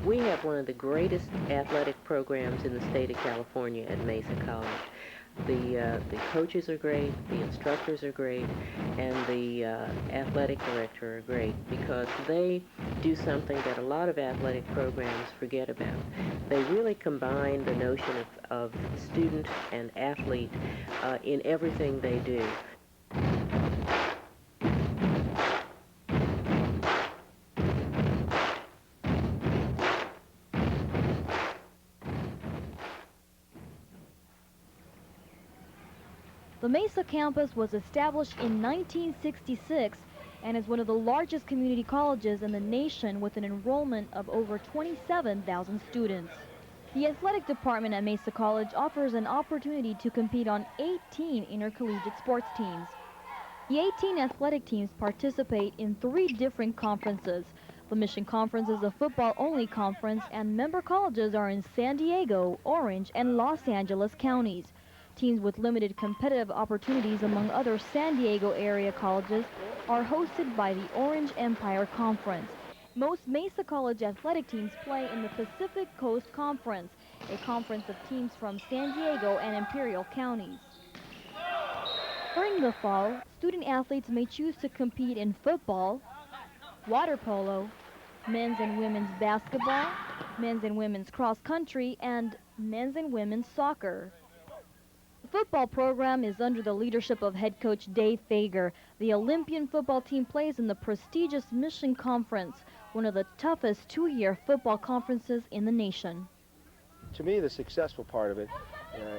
We have one of the greatest athletic programs in the state of California at Mesa College. The coaches are great, the instructors are great, and the athletic director are great because they do something that a lot of athletic programs forget about. They really combine the notion of student and athlete in everything they do. The Mesa campus was established in 1966 and is one of the largest community colleges in the nation with an enrollment of over 27,000 students. The athletic department at Mesa College offers an opportunity to compete on 18 intercollegiate sports teams. The 18 athletic teams participate in 3 different conferences. The Mission Conference is a football-only conference, and member colleges are in San Diego, Orange, and Los Angeles counties. Teams with limited competitive opportunities among other San Diego area colleges are hosted by the Orange Empire Conference. Most Mesa College athletic teams play in the Pacific Coast Conference, a conference of teams from San Diego and Imperial counties. During the fall, student athletes may choose to compete in football, water polo, men's and women's basketball, men's and women's cross country, and men's and women's soccer. The football program is under the leadership of head coach Dave Fager. The Olympian football team plays in the prestigious Mission Conference, one of the toughest 2-year football conferences in the nation. To me, the successful part of it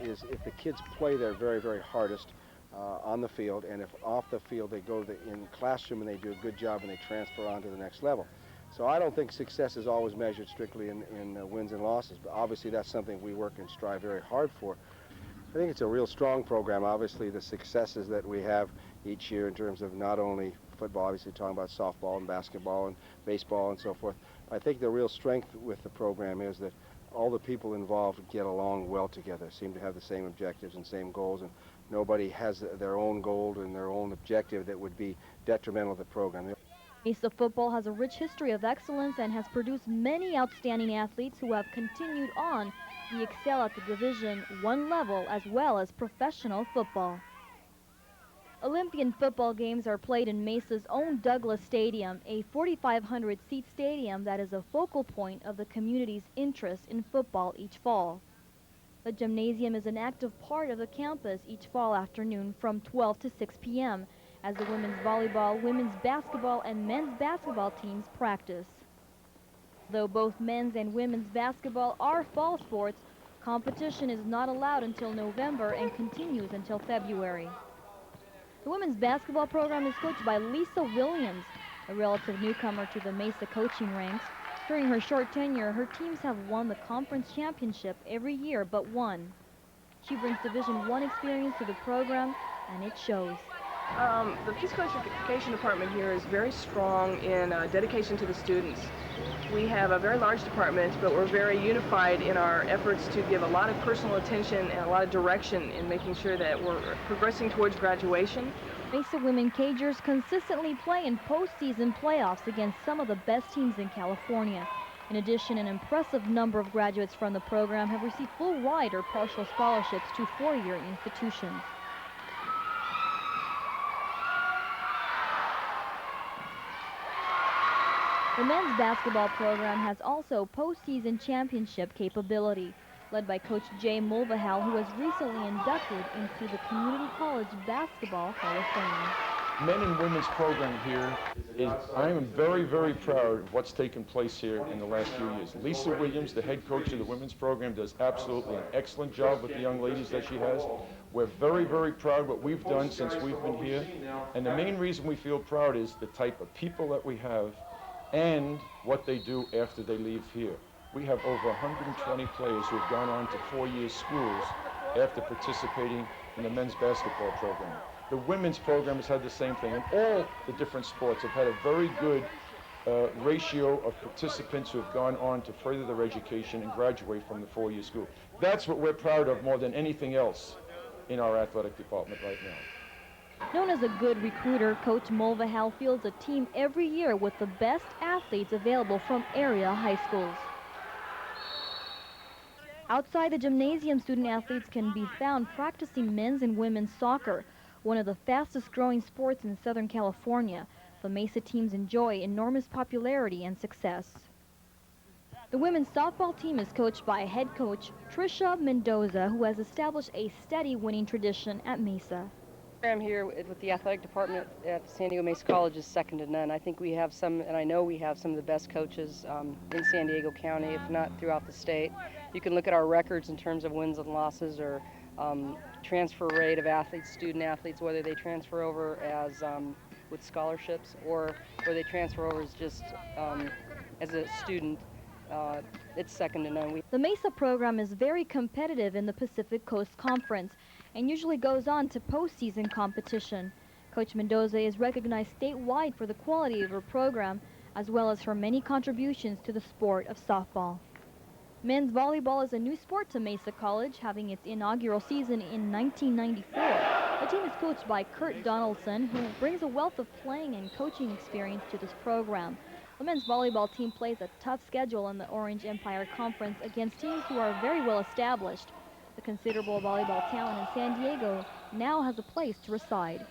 is if the kids play their very, very hardest on the field, and if off the field they go in the classroom and they do a good job and they transfer on to the next level. So I don't think success is always measured strictly in wins and losses, but obviously that's something we work and strive very hard for. I think it's a real strong program. Obviously, the successes that we have each year in terms of not only football, obviously talking about softball and basketball and baseball and so forth. I think the real strength with the program is that all the people involved get along well together, seem to have the same objectives and same goals, and nobody has their own goal and their own objective that would be detrimental to the program. Mesa football has a rich history of excellence and has produced many outstanding athletes who have continued on to excel at the Division I level as well as professional football. Olympian football games are played in Mesa's own Douglas Stadium, a 4,500-seat stadium that is a focal point of the community's interest in football each fall. The gymnasium is an active part of the campus each fall afternoon from 12 to 6 p.m. as the women's volleyball, women's basketball, and men's basketball teams practice. Though both men's and women's basketball are fall sports, competition is not allowed until November and continues until February. The women's basketball program is coached by Lisa Williams, a relative newcomer to the Mesa coaching ranks. During her short tenure, her teams have won the conference championship every year but one. She brings Division I experience to the program, and it shows. The physical education department here is very strong in dedication to the students. We have a very large department, but we're very unified in our efforts to give a lot of personal attention and a lot of direction in making sure that we're progressing towards graduation. Mesa women Cagers consistently play in postseason playoffs against some of the best teams in California. In addition, an impressive number of graduates from the program have received full ride or partial scholarships to four-year institutions. The men's basketball program has also postseason championship capability, led by Coach Jay Mulvahal, who was recently inducted into the Community College Basketball Hall of Fame. Men and women's program here is, I am very, very proud of what's taken place here in the last few years. Lisa Williams, the head coach of the women's program, does absolutely an excellent job with the young ladies that she has. We're very, very proud of what we've done since we've been here. And the main reason we feel proud is the type of people that we have and what they do after they leave here. We have over 120 players who have gone on to four-year schools after participating in the men's basketball program. The women's program has had the same thing, and all the different sports have had a very good ratio of participants who have gone on to further their education and graduate from the four-year school. That's what we're proud of more than anything else in our athletic department right now. Known as a good recruiter, Coach Mulvahal fields a team every year with the best athletes available from area high schools. Outside the gymnasium, student athletes can be found practicing men's and women's soccer, one of the fastest growing sports in Southern California. The Mesa teams enjoy enormous popularity and success. The women's softball team is coached by head coach Trisha Mendoza, who has established a steady winning tradition at Mesa. I'm here with the athletic department at San Diego Mesa College is second to none. I think we have some, and I know we have some of the best coaches in San Diego County, if not throughout the state. You can look at our records in terms of wins and losses or transfer rate of athletes, student athletes, whether they transfer over as with scholarships or whether they transfer over as just as a student. It's second to none. The Mesa program is very competitive in the Pacific Coast Conference and usually goes on to postseason competition. Coach Mendoza is recognized statewide for the quality of her program as well as her many contributions to the sport of softball. Men's volleyball is a new sport to Mesa College, having its inaugural season in 1994. The team is coached by Kurt Donaldson, who brings a wealth of playing and coaching experience to this program. The men's volleyball team plays a tough schedule in the Orange Empire Conference against teams who are very well established. The considerable volleyball talent in San Diego now has a place to reside.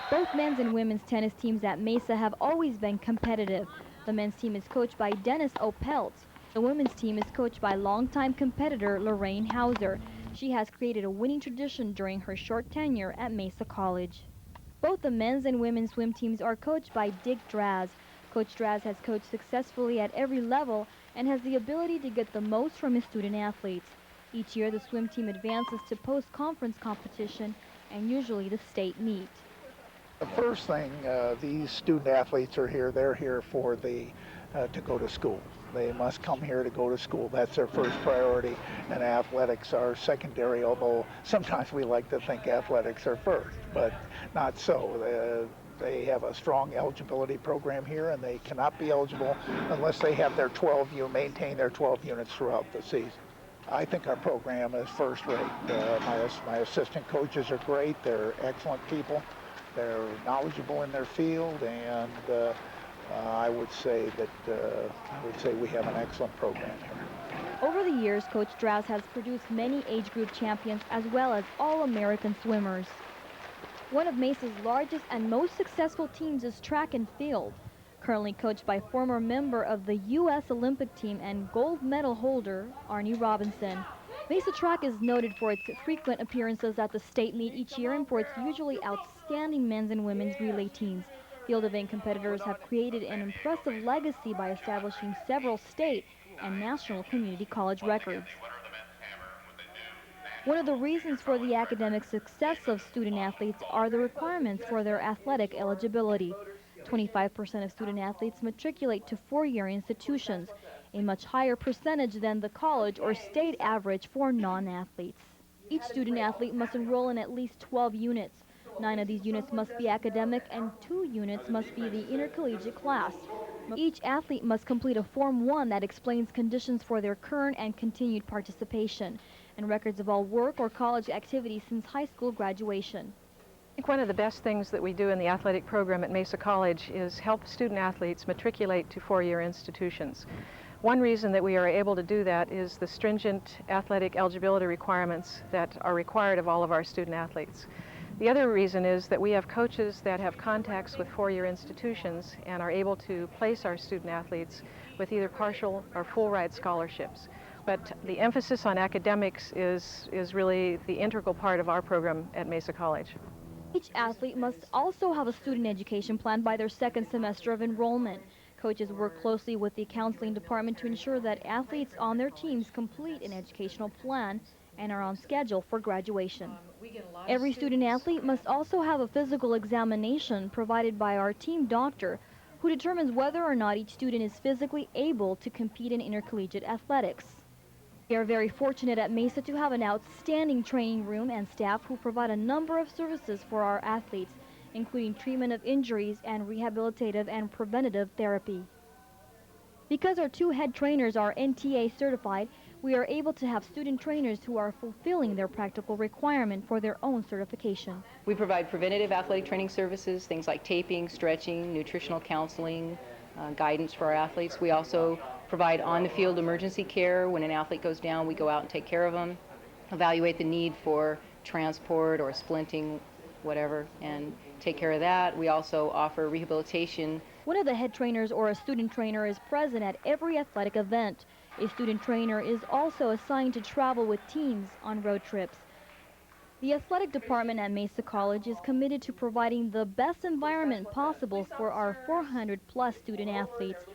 Both men's and women's tennis teams at Mesa have always been competitive. The men's team is coached by Dennis Opelt. The women's team is coached by longtime competitor Lorraine Hauser. She has created a winning tradition during her short tenure at Mesa College. Both the men's and women's swim teams are coached by Dick Draz. Coach Draz has coached successfully at every level and has the ability to get the most from his student athletes. Each year, the swim team advances to post-conference competition and usually the state meet. The first thing, these student athletes are here, they're here for to go to school. They must come here to go to school. That's their first priority, and athletics are secondary, although sometimes we like to think athletics are first, but not so. They have a strong eligibility program here, and they cannot be eligible unless they have their maintain their 12 units throughout the season. I think our program is first rate. My assistant coaches are great. They're excellent people. They're knowledgeable in their field, and I would say we have an excellent program here. Over the years, Coach Draz has produced many age group champions as well as all-American swimmers. One of Mesa's largest and most successful teams is track and field, currently coached by former member of the U.S. Olympic team and gold medal holder Arnie Robinson. Mesa track is noted for its frequent appearances at the state meet each year and for its usually outstanding men's and women's relay teams. Field event competitors have created an impressive legacy by establishing several state and national community college records. One of the reasons for the academic success of student athletes are the requirements for their athletic eligibility. 25% of student athletes matriculate to four-year institutions, a much higher percentage than the college or state average for non-athletes. Each student athlete must enroll in at least 12 units. 9 of these units must be academic and 2 units must be the intercollegiate class. Each athlete must complete a Form 1 that explains conditions for their current and continued participation and records of all work or college activities since high school graduation. I think one of the best things that we do in the athletic program at Mesa College is help student athletes matriculate to four-year institutions. One reason that we are able to do that is the stringent athletic eligibility requirements that are required of all of our student athletes. The other reason is that we have coaches that have contacts with four-year institutions and are able to place our student athletes with either partial or full-ride scholarships. But the emphasis on academics is really the integral part of our program at Mesa College. Each athlete must also have a student education plan by their second semester of enrollment. Coaches work closely with the counseling department to ensure that athletes on their teams complete an educational plan and are on schedule for graduation. Every student athlete must also have a physical examination provided by our team doctor, who determines whether or not each student is physically able to compete in intercollegiate athletics. We are very fortunate at Mesa to have an outstanding training room and staff who provide a number of services for our athletes, including treatment of injuries and rehabilitative and preventative therapy. Because our 2 head trainers are NTA certified, we are able to have student trainers who are fulfilling their practical requirement for their own certification. We provide preventative athletic training services, things like taping, stretching, nutritional counseling, guidance for our athletes. We also provide on-the-field emergency care. When an athlete goes down, we go out and take care of them, evaluate the need for transport or splinting, whatever, and take care of that. We also offer rehabilitation. One of the head trainers or a student trainer is present at every athletic event. A student trainer is also assigned to travel with teams on road trips. The athletic department at Mesa College is committed to providing the best environment possible for our 400-plus student athletes.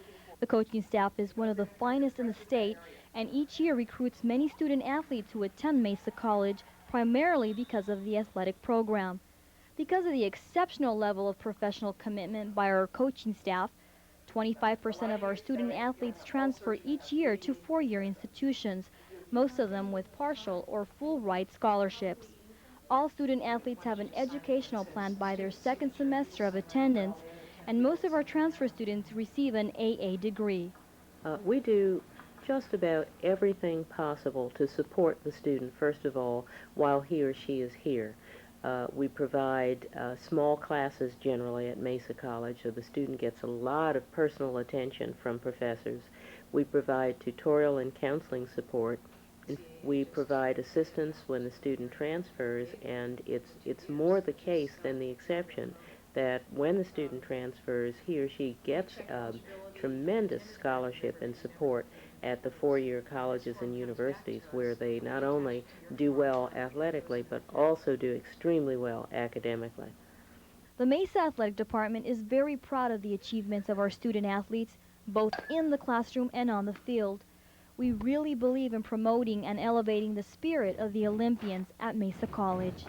The coaching staff is one of the finest in the state, and each year recruits many student athletes who attend Mesa College, primarily because of the athletic program. Because of the exceptional level of professional commitment by our coaching staff, 25% of our student athletes transfer each year to four-year institutions, most of them with partial or full ride scholarships. All student athletes have an educational plan by their second semester of attendance, and most of our transfer students receive an AA degree. We do just about everything possible to support the student, first of all, while he or she is here. We provide small classes generally at Mesa College, so the student gets a lot of personal attention from professors. We provide tutorial and counseling support. We provide assistance when the student transfers, and it's more the case than the exception that when the student transfers, he or she gets tremendous scholarship and support at the four-year colleges and universities, where they not only do well athletically, but also do extremely well academically. The Mesa Athletic Department is very proud of the achievements of our student athletes, both in the classroom and on the field. We really believe in promoting and elevating the spirit of the Olympians at Mesa College.